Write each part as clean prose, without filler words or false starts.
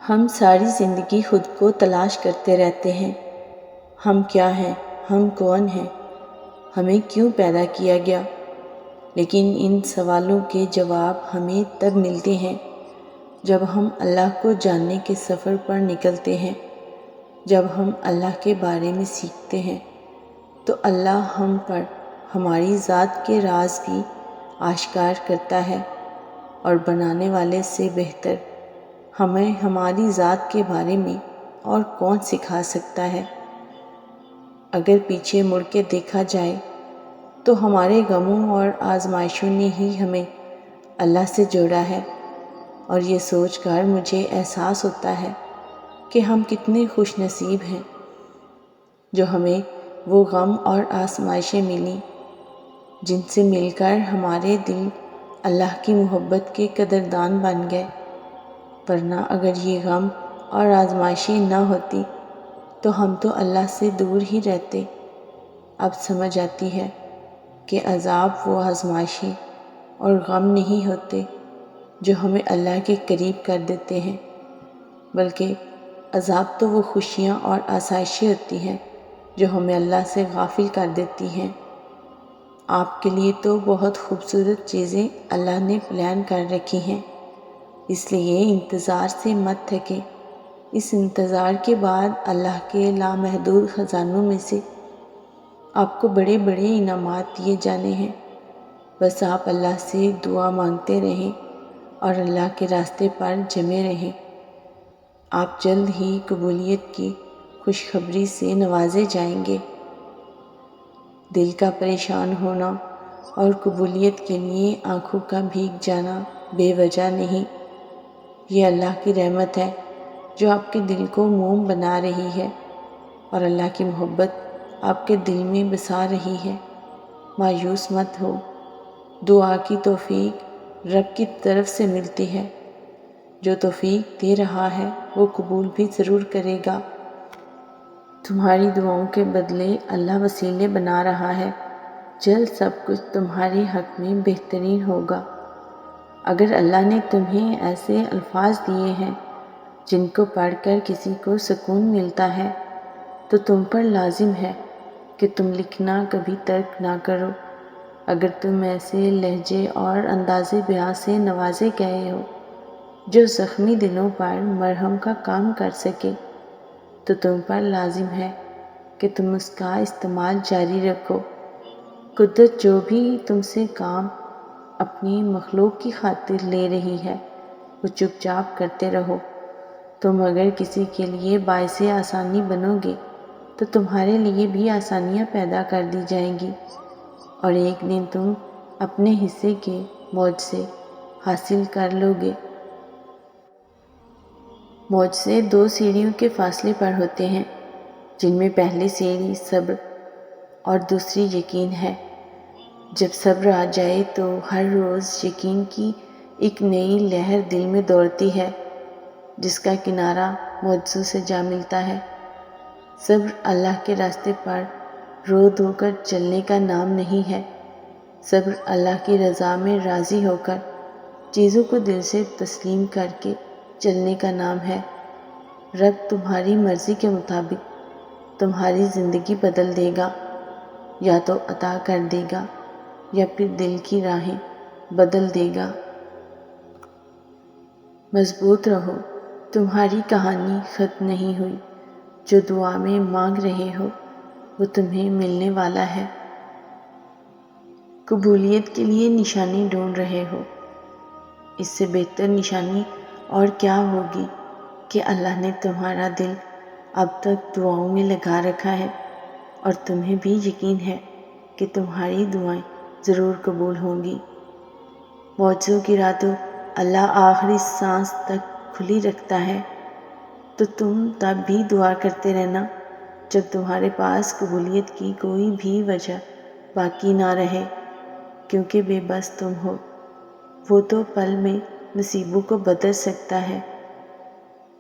ہم ساری زندگی خود کو تلاش کرتے رہتے ہیں، ہم کیا ہیں، ہم کون ہیں، ہمیں کیوں پیدا کیا گیا؟ لیکن ان سوالوں کے جواب ہمیں تب ملتے ہیں جب ہم اللہ کو جاننے کے سفر پر نکلتے ہیں، جب ہم اللہ کے بارے میں سیکھتے ہیں تو اللہ ہم پر ہماری ذات کے راز بھی آشکار کرتا ہے، اور بنانے والے سے بہتر ہمیں ہماری ذات کے بارے میں اور کون سکھا سکتا ہے؟ اگر پیچھے مڑ کے دیکھا جائے تو ہمارے غموں اور آزمائشوں نے ہی ہمیں اللہ سے جوڑا ہے، اور یہ سوچ کر مجھے احساس ہوتا ہے کہ ہم کتنے خوش نصیب ہیں جو ہمیں وہ غم اور آزمائشیں ملیں جن سے مل کر ہمارے دل اللہ کی محبت کے قدردان بن گئے، ورنہ اگر یہ غم اور آزمائشیں نہ ہوتی تو ہم تو اللہ سے دور ہی رہتے۔ اب سمجھ آتی ہے کہ عذاب وہ آزمائشیں اور غم نہیں ہوتے جو ہمیں اللہ کے قریب کر دیتے ہیں، بلکہ عذاب تو وہ خوشیاں اور آسائشیں ہوتی ہیں جو ہمیں اللہ سے غافل کر دیتی ہیں۔ آپ کے لیے تو بہت خوبصورت چیزیں اللہ نے پلان کر رکھی ہیں، اس لیے انتظار سے مت تھکیں۔ اس انتظار کے بعد اللہ کے لامحدود خزانوں میں سے آپ کو بڑے بڑے انعامات دیے جانے ہیں، بس آپ اللہ سے دعا مانگتے رہیں اور اللہ کے راستے پر جمے رہیں۔ آپ جلد ہی قبولیت کی خوشخبری سے نوازے جائیں گے۔ دل کا پریشان ہونا اور قبولیت کے لیے آنکھوں کا بھیگ جانا بے وجہ نہیں، یہ اللہ کی رحمت ہے جو آپ کے دل کو موم بنا رہی ہے، اور اللہ کی محبت آپ کے دل میں بسا رہی ہے۔ مایوس مت ہو، دعا کی توفیق رب کی طرف سے ملتی ہے، جو توفیق دے رہا ہے وہ قبول بھی ضرور کرے گا۔ تمہاری دعاؤں کے بدلے اللہ وسیلے بنا رہا ہے، جلد سب کچھ تمہارے حق میں بہترین ہوگا۔ اگر اللہ نے تمہیں ایسے الفاظ دیے ہیں جن کو پڑھ کر کسی کو سکون ملتا ہے تو تم پر لازم ہے کہ تم لکھنا کبھی ترک نہ کرو۔ اگر تم ایسے لہجے اور انداز بیاں سے نوازے گئے ہو جو زخمی دلوں پر مرہم کا کام کر سکے تو تم پر لازم ہے کہ تم اس کا استعمال جاری رکھو۔ قدرت جو بھی تم سے کام اپنی مخلوق کی خاطر لے رہی ہے وہ چپ چاپ کرتے رہو۔ تم اگر کسی کے لیے باعث آسانی بنو گے تو تمہارے لیے بھی آسانیاں پیدا کر دی جائیں گی، اور ایک دن تم اپنے حصے کے معجزے حاصل کر لو گے۔ معجزے دو سیڑھیوں کے فاصلے پر ہوتے ہیں، جن میں پہلی سیڑھی صبر اور دوسری یقین ہے۔ جب صبر آ جائے تو ہر روز یقین کی ایک نئی لہر دل میں دوڑتی ہے جس کا کنارہ معجزوں سے جا ملتا ہے۔ صبر اللہ کے راستے پر رو دھو کر چلنے کا نام نہیں ہے، صبر اللہ کی رضا میں راضی ہو کر چیزوں کو دل سے تسلیم کر کے چلنے کا نام ہے۔ رب تمہاری مرضی کے مطابق تمہاری زندگی بدل دے گا، یا تو عطا کر دے گا یا پھر دل کی راہیں بدل دے گا۔ مضبوط رہو، تمہاری کہانی ختم نہیں ہوئی، جو دعا میں مانگ رہے ہو وہ تمہیں ملنے والا ہے۔ قبولیت کے لیے نشانی ڈھونڈ رہے ہو، اس سے بہتر نشانی اور کیا ہوگی کہ اللہ نے تمہارا دل اب تک دعاؤں میں لگا رکھا ہے، اور تمہیں بھی یقین ہے کہ تمہاری دعائیں ضرور قبول ہوں گی۔ معجزوں کی راہ تو اللہ آخری سانس تک کھلی رکھتا ہے، تو تم تب بھی دعا کرتے رہنا جب تمہارے پاس قبولیت کی کوئی بھی وجہ باقی نہ رہے، کیونکہ بے بس تم ہو، وہ تو پل میں نصیبوں کو بدل سکتا ہے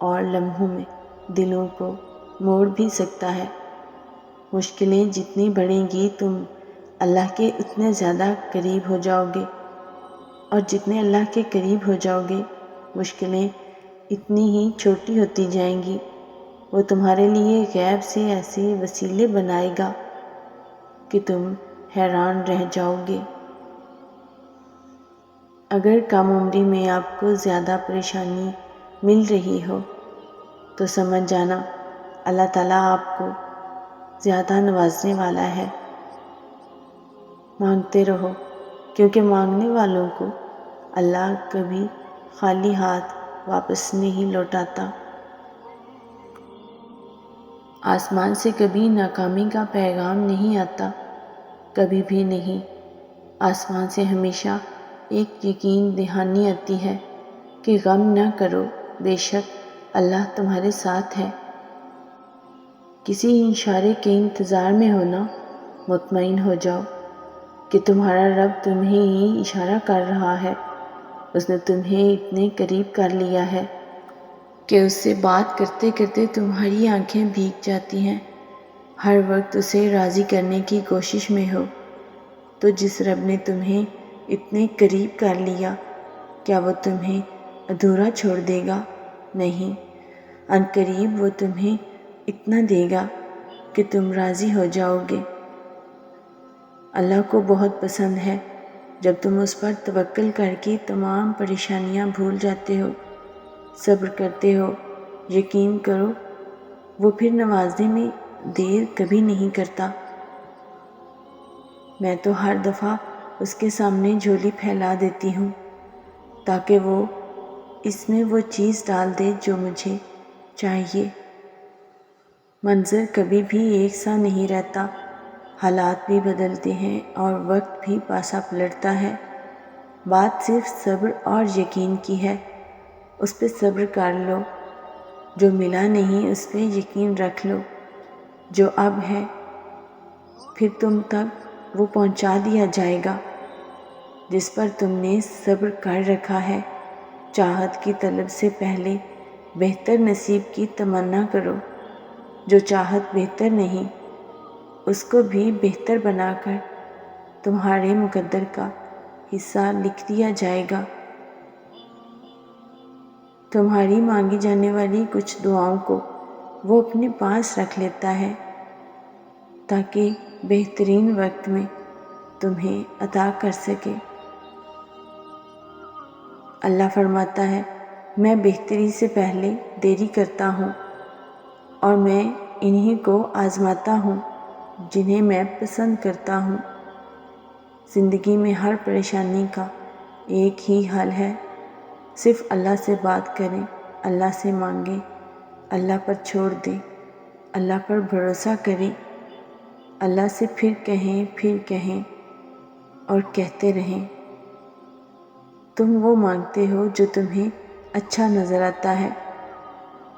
اور لمحوں میں دلوں کو موڑ بھی سکتا ہے۔ مشکلیں جتنی بڑھیں گی تم اللہ کے اتنے زیادہ قریب ہو جاؤ گے، اور جتنے اللہ کے قریب ہو جاؤ گے مشکلیں اتنی ہی چھوٹی ہوتی جائیں گی۔ وہ تمہارے لیے غیب سے ایسے وسیلے بنائے گا کہ تم حیران رہ جاؤ گے۔ اگر کم عمری میں آپ کو زیادہ پریشانی مل رہی ہو تو سمجھ جانا اللہ تعالیٰ آپ کو زیادہ نوازنے والا ہے۔ مانگتے رہو، کیونکہ مانگنے والوں کو اللہ کبھی خالی ہاتھ واپس نہیں لوٹاتا۔ آسمان سے کبھی ناکامی کا پیغام نہیں آتا، کبھی بھی نہیں۔ آسمان سے ہمیشہ ایک یقین دہانی آتی ہے کہ غم نہ کرو، بے شک اللہ تمہارے ساتھ ہے۔ کسی اشارے کے انتظار میں ہونا، مطمئن ہو جاؤ کہ تمہارا رب تمہیں ہی اشارہ کر رہا ہے۔ اس نے تمہیں اتنے قریب کر لیا ہے کہ اس سے بات کرتے کرتے تمہاری آنکھیں بھیگ جاتی ہیں۔ ہر وقت اسے راضی کرنے کی کوشش میں ہو۔ تو جس رب نے تمہیں اتنے قریب کر لیا، کیا وہ تمہیں ادھورا چھوڑ دے گا؟ نہیں، ان قریب وہ تمہیں اتنا دے گا کہ تم راضی ہو جاؤ گے۔ اللہ کو بہت پسند ہے جب تم اس پر توکل کر کے تمام پریشانیاں بھول جاتے ہو، صبر کرتے ہو۔ یقین کرو وہ پھر نوازنے میں دیر کبھی نہیں کرتا۔ میں تو ہر دفعہ اس کے سامنے جھولی پھیلا دیتی ہوں تاکہ وہ اس میں وہ چیز ڈال دے جو مجھے چاہیے۔ منظر کبھی بھی ایک سا نہیں رہتا، حالات بھی بدلتے ہیں اور وقت بھی پاسا پلٹتا ہے۔ بات صرف صبر اور یقین کی ہے۔ اس پہ صبر کر لو، جو ملا نہیں اس پہ یقین رکھ لو۔ جو اب ہے پھر تم تک وہ پہنچا دیا جائے گا جس پر تم نے صبر کر رکھا ہے۔ چاہت کی طلب سے پہلے بہتر نصیب کی تمنا کرو۔ جو چاہت بہتر نہیں، اس کو بھی بہتر بنا کر تمہارے مقدر کا حصہ لکھ دیا جائے گا۔ تمہاری مانگی جانے والی کچھ دعاؤں کو وہ اپنے پاس رکھ لیتا ہے تاکہ بہترین وقت میں تمہیں عطا کر سکے۔ اللہ فرماتا ہے، میں بہتری سے پہلے دیری کرتا ہوں اور میں انہی کو آزماتا ہوں جنہیں میں پسند کرتا ہوں۔ زندگی میں ہر پریشانی کا ایک ہی حل ہے، صرف اللہ سے بات کریں، اللہ سے مانگیں، اللہ پر چھوڑ دیں، اللہ پر بھروسہ کریں، اللہ سے پھر کہیں اور کہتے رہیں۔ تم وہ مانگتے ہو جو تمہیں اچھا نظر آتا ہے،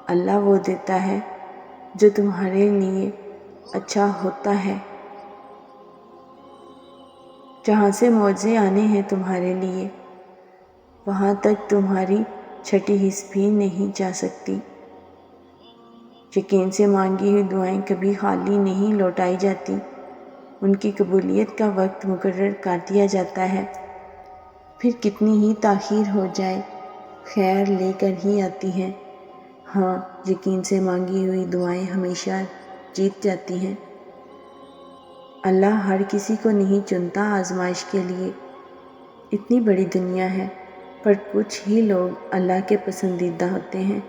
اللہ وہ دیتا ہے جو تمہارے لیے اچھا ہوتا ہے۔ جہاں سے معجزے آنے ہیں تمہارے لیے، وہاں تک تمہاری چھٹی حص بھی نہیں جا سکتی۔ یقین سے مانگی ہوئی دعائیں کبھی خالی نہیں لوٹائی جاتی، ان کی قبولیت کا وقت مقرر کر دیا جاتا ہے۔ پھر کتنی ہی تاخیر ہو جائے، خیر لے کر ہی آتی ہیں۔ ہاں، یقین سے مانگی ہوئی دعائیں ہمیشہ جیت جاتی ہیں۔ اللہ ہر کسی کو نہیں چنتا آزمائش کے لیے۔ اتنی بڑی دنیا ہے، پر کچھ ہی لوگ اللہ کے پسندیدہ ہوتے ہیں،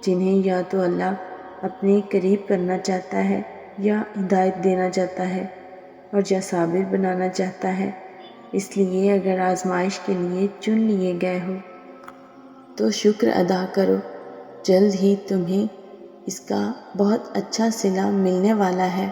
جنہیں یا تو اللہ اپنے قریب کرنا چاہتا ہے یا ہدایت دینا چاہتا ہے اور یا صابر بنانا چاہتا ہے۔ اس لیے اگر آزمائش کے لیے چن لیے گئے ہو تو شکر ادا کرو، جلد ہی تمہیں اس کا بہت اچھا صلہ ملنے والا ہے۔